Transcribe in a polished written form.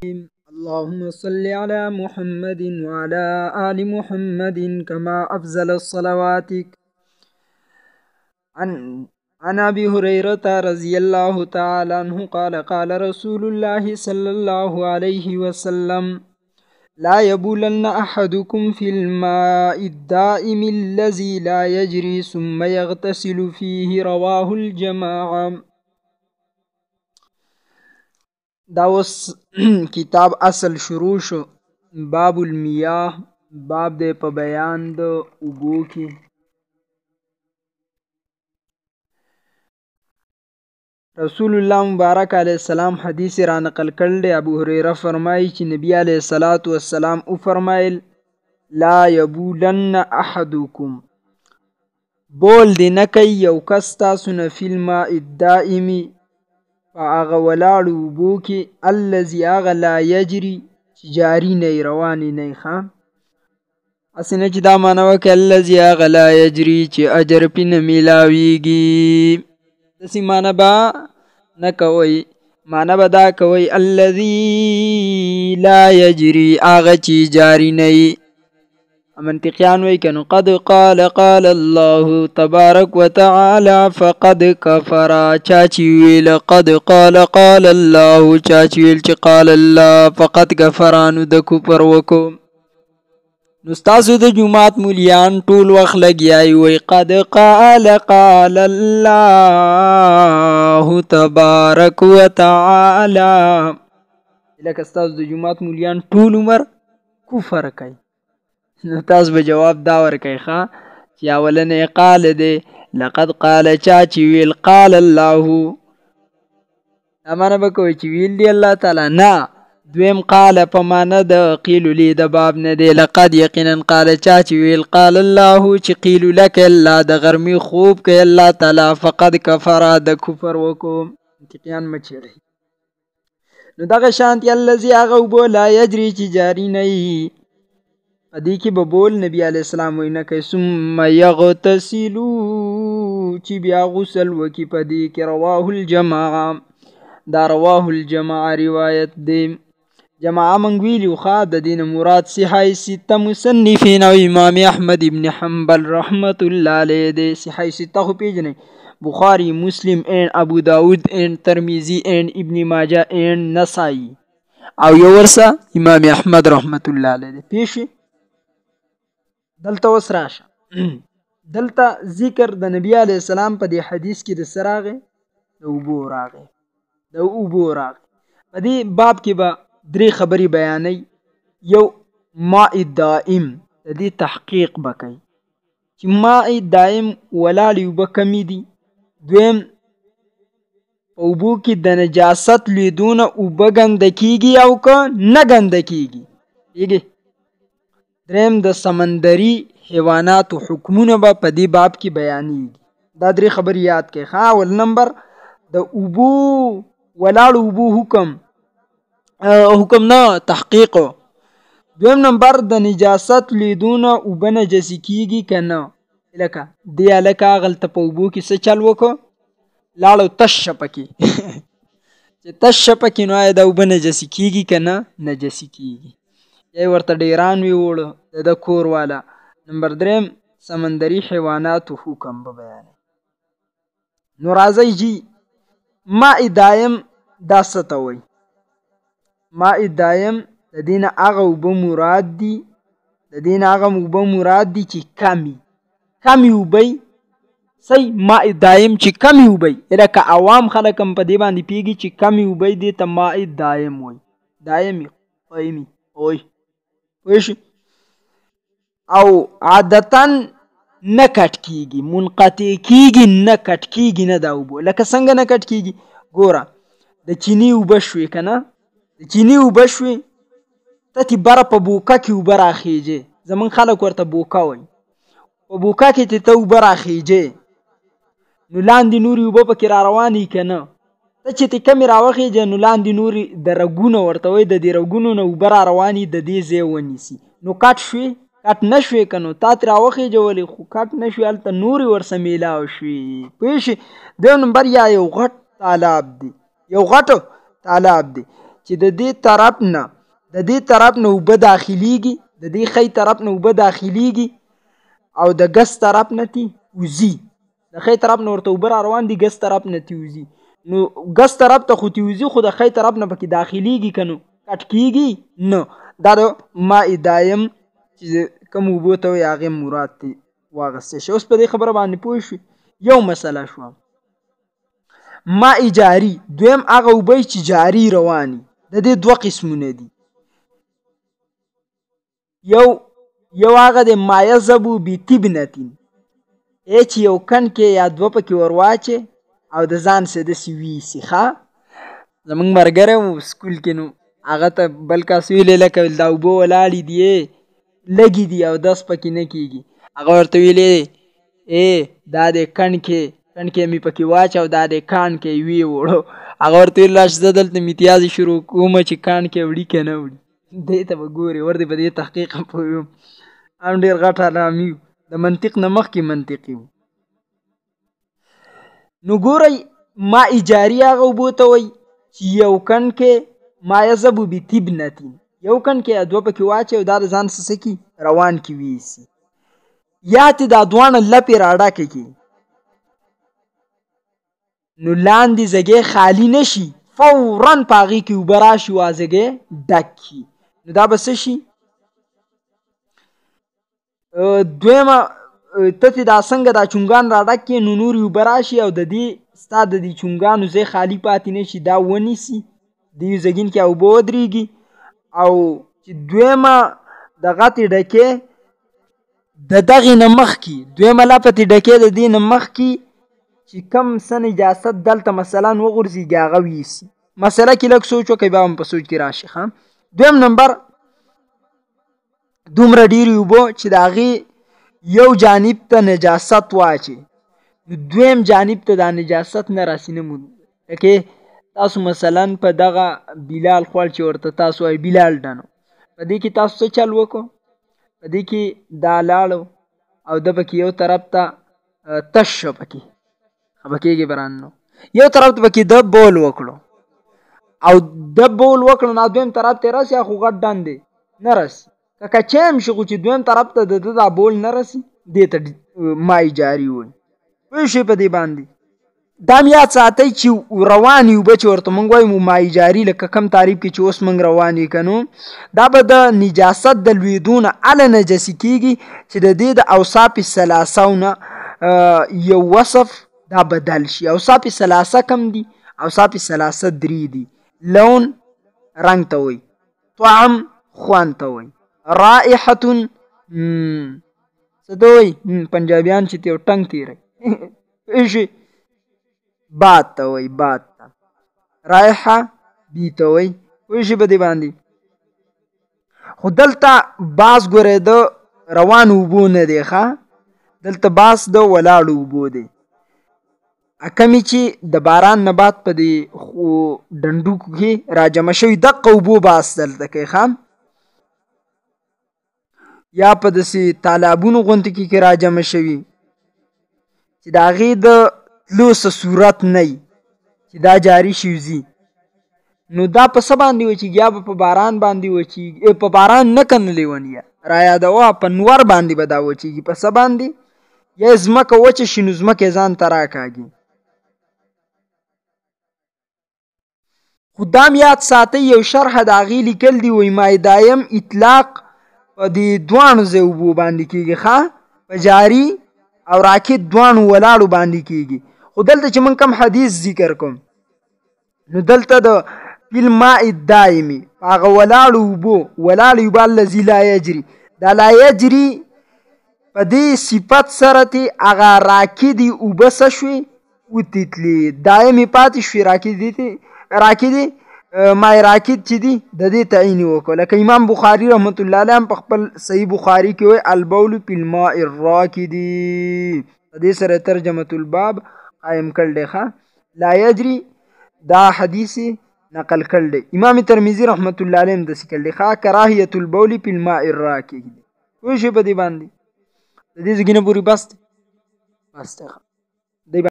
اللهم صل على محمد وعلى آل محمد كما أفضل الصلواتك. عن أبي هريرة رضي الله تعالى عنه قال قال رسول الله صلى الله عليه وسلم: لا يبولن أحدكم في الماء الدائم الذي لا يجري ثم يغتسل فيه. رواه الجماعة. دا اوس کتاب اصل شروع شو. باب المیاه، باب دے په بیان د اوبو کې. رسول الله مبارک علیه السلام حدیث را نقل کړل دی. ابو هریره فرمایي چې نبی علیه الصلاة والسلام او فرمایل: لا یبولن احدکم، بول دی نه کوي یو کس تاسو نه فی الماء الدائمی، په هغه ولاړو اوبو کې، الذي هغه لا یجري چې جاري نه وي، روانې نه وي. هسې نه چې دا معنی وکړي الذي هغه لا یجري چې اجر پې نه میلاویږي، داسې معنی به نه کوئ. معنی به دا کوئ الذي لا یجري، هغه چې جاري نه وي. منطقیان وی کنو قد قال الله تبارک وتعالى فقد کفر، چاچی ویل قد قال الله، چاچی ویل چې قال الله فقد کفرانو د کفر وکو. نو ستاسو د جماعت مولیان ټول وخت لګیای وی قد قال الله تبارک وتعالى، لکه ستاسو د جماعت مولیان ټول عمر کفر کوي. نو تاسو به جواب دا ورکئ چې اولنی قال دی لقد قال، چا چې ویل قال الله، دا معنی به کوئ چې ویل دی الله تعالی. نه، دویم قال په معنی د قیلو لی د باب نه دی. لقد یقینا قال، چا چې ویل قال الله، چې قیلو لک الله د غرمې خوب کوي الله تعالی، فقد کفر د کفر وکو. منطقیان مچېړئ. نو دغه شانتي الذي هغه اوبه لا یجري چې جاري نه وي، په دې کې به بول نبي علیه السلام وینا کوي ثم یغتسلو، چې بیا غسل وکي په دې کې. رواه الجماعه، دا رواه الجماعه روایت دی. جماعه منګ ویلو د دین مراد صحیح سته مصنفین او امام احمد ابن حنبل رحمت الله علیه دی. صحیح سته خو پیژنئ: بخاری، مسلم اینڈ ابو داود اینڈ ترمیزی اینڈ ابن ماجه اینڈ نسائی، او یو ورسه امام احمد رحمت الله علیه دی. پیښې دلته اوس راشه. دلته ذکر د نبی علیه السلام په دې حدیث کې د څه راغی؟ د اوبو راغی. د اوبو راغی. په دې باب کې به درې خبرې بیانوي. یو، ماء دائم، د دې تحقیق به کوي چې ماء دائم ولاړې اوبه کمې دي. دویم، په اوبو کې د نجاست لیدونه اوبه ګنده کیږي او که نه ګنده کیږي. دریم، د سمندري حیواناتو حکمونه به په دې باب کې بیانېږي. دا درې خبرې یاد کړئ. اول نمبر د اوبو ولاړو اوبو حکم نه تحقیق. دویم نمبر د نجاست لیدونه اوبه نجسي کیږي که نه. لکه دې هلکه هغلته په اوبو کې څه چل وکړو، لاړو تش شه پکې چې تش شه پکې، نو آیا دا اوبه نجسي کیږي که نه نجسي کیږي. یا ورته ډیران وی وړو د کور والا. نمبر دریم، سمندري حیواناتو حکم به بیانوي. نو راځئ جی ماء دائم دا څه ته وایي؟ ماء دائم د دې نه هغه اوبه مراد دي، د دې نه هغه اوبه مراد دي چې کمې اوبه صحیح ماء دائم چې کمې اوبه، لکه عوام خلک هم په دې باندې پیږي چې کمې اوبه دې ته ماء دائم وایي. دائمي قایمي وایي ویشي. او عادتا نه کټ کیږي، منقطع کیږي، نه کټ کیږي نه دا اوبه. لکه څنګه نه کټ کیږي؟ ګوره د چینی اوبه شوې که نه، د چینی اوبه شوې ته تې بره په بوکه کې اوبه راخیجې. زمونږ خلک ورته بوکه وایي. په بوکه کې ته اوبه راخیجې، نو لاندې نورې اوبه پکې را روانې که نه. ته چې ته کمې راوخیجې نو لاندې نورې د رګونه ورته وایي، د دې رګونو نه اوبه را روانې د دې ځای ونیسي. نو کټ شوې، کټ نه شوې که نو تا ترې راوخیجولې خو کټ نه شوې، هلته نورې ورسه میلاو شوې. پوه شې؟ دویم نمبر یا یو غټ تالاب دی، یو غټ تالاب دی چې د دې طرف نه اوبه داخلیږي، د دې خی طرف نه اوبه داخلیږي او د ګس طرف نه تی وځي. د خی طرف نه ورته اوبه را روان دي، ګس طرف نه تی وځي. نو ګس طرف ته خو تی وځي، خو د خی طرف نه پکې داخلیږي که نو کټ کېږي نه. دا د ماء دایم چې کوم اوبو ته وایي هغې مراد تی واغستی شي. اوس په دې خبره باندې پوه شوي. یو مسله شوه. ماء جاري دویم هغه اوبه چې جاري رواني، د دې دوه قسمونه دي. یو هغه د ما یذهبو بطبنة، چې یو کن کې یا دوه پکې ور واچې او د ځان څه داسې ویسي. ښه زمونږ ملګری و سکول کې، نو هغه ته بل کس ویلې لکه دا اوبه ولاړې دي لږې دي او داس پکې نه کېږي. هغه ورته ویلې دا د کن کې مې پکې واچ او دا د کان کې وی وړو. هغه ورته ویل راشه زه دلته امتیازې شروع کوم چې کان کې وړي که نه وړي. دې ته به ګورې ور دې په دې تحقیق هم پوه یم. هم ډېر غټ علامي و، د منطق نه مخکې منطقي و. نو ګورئ ماء جاري هغه اوبو ته وایي چې یو کن کې ما یذهبو بطبنة، یو کن کې دوه پکې واچي او دا د ځان څه کي روان کې ویسي. یا ته دا دواړه لپې راډکې کړي، نو لاندې ځګې خالي نه شي، فوراً په هغې کې اوبه راشي او ځګې ډک کړي. نو دا به څه شي؟ دویمه ته چې دا څنګه دا چونګان راډک کړي نو نورې اوبه راشي او د دې ستا د دې چونګانو ځای خالي پاتې نه شي، دا ونیسي دې زګین کې اوبه ودرېږي. او چې دویمه دغه تې ډکې د دغې نه مخکې، دویمه لپه تې ډکې د دې نه مخکې چې کم څه نجاست دلته مثلا وغورځېږي هغه ویسي. مسله کې لږ سوچ وکړئ، بیا هم په سوچ کې راشي. دویم نمبر دومره ډېرې اوبه چې د هغې یو جانب ته نجاست واچي، نو دویم جانب ته دا نجاست نه راسي. نه لکه تاسو مثلا په دغه بلال خوړ چې ورته تاسو وایي بلال ډنو، په دې کې تاسو څه چل وکړو؟ په دې کې دا لاړو او د پکې یو طرف ته تش شو، پکې کېږي برانو یو طرف ته پکې د بول وکړو او د بول وکړو، نه دویم طرف ته راسي خو غټ ډندې نه راسي. که کچیم شي خو چې دویم طرف ته د دا بول نه راسي، دې ته ماء جاري وایي. پوه شئ په دې باندې. دا هم یاد ساتئ چې روانې اوبه چې ورته موږ وایو ماء جاري، لکه کم تعریف کې چې اوس موږ روانې که نو دا به د نجاست د لوېدو نه هله نجسي کېږي چې د دې د اوصاف ثلاثو نه یو وصف دا بدل شي. اوصاف ثلاثه کم دي؟ اوصاف ثلاثه درې دي. لون رنګ ته وایي، طعم خوند ته وایي، رائحة څه ته وایي پنجابیان چې یو ټنګ تېروي ایشي باد ته وایي، باد ته، رائحه بي ته وایي. پوه شئ په دې باندې. خو دلته باز ګورئ د روانو اوبو نه دی، دلته باز د ولاړو اوبو دی. کمې چې د باران نه بعد په دې ډنډوکو کې راجمع شوي دقه اوبو باز دلته کوي، یا په داسې تالابونو غوندې کې راجمع شوي چې د هغې د تلو څه صورت نه وي چې دا جاري شي وځي. نو دا په څه باندې وچېږي؟ یا به په باران باندې وچېږي، په باران نه که نه لیونیه را یادوه، په نور باندې به دا وچېږي. په څه باندې؟ یا ځمکه وچه شي نو ځمکه یې ځان ته راکاږي. خو دا هم یاد ساتئ یو شرح د هغې لیکل دي، وایي ماء دایم اطلاق په دې دواړو ځای اوبو باندې کېږي، په جاري او راکد دواړو ولاړو باندې کېږي. خو دلته چې موږ کوم حدیث ذکر کوم نو دلته د فی الماء الدائمي هغه ولاړو اوبو، ولاړې اوبه الذي لا یجري، دا لا یجري په دې صفت سره تې هغه راکدې اوبه څه شوې وتتلې، دایمې پاتې شوې. راکدې ماء راکد چې دي د دې تعین وکړو، لکه امام بخاري رحمت الله علیه هم په خپل صحیح بخاري کې وایي البول فی الماء الراکد، په دې سره ترجمة الباب قایم کړل دی. لا یجري دا حدیث نقل کړل دی. امام ترمذي رحمت الله علیه هم داسې کړل دی، کراهیة البول فی الماء الراکد. پوه شئ په دې باندې. د دې ځای نه پورې بس دی.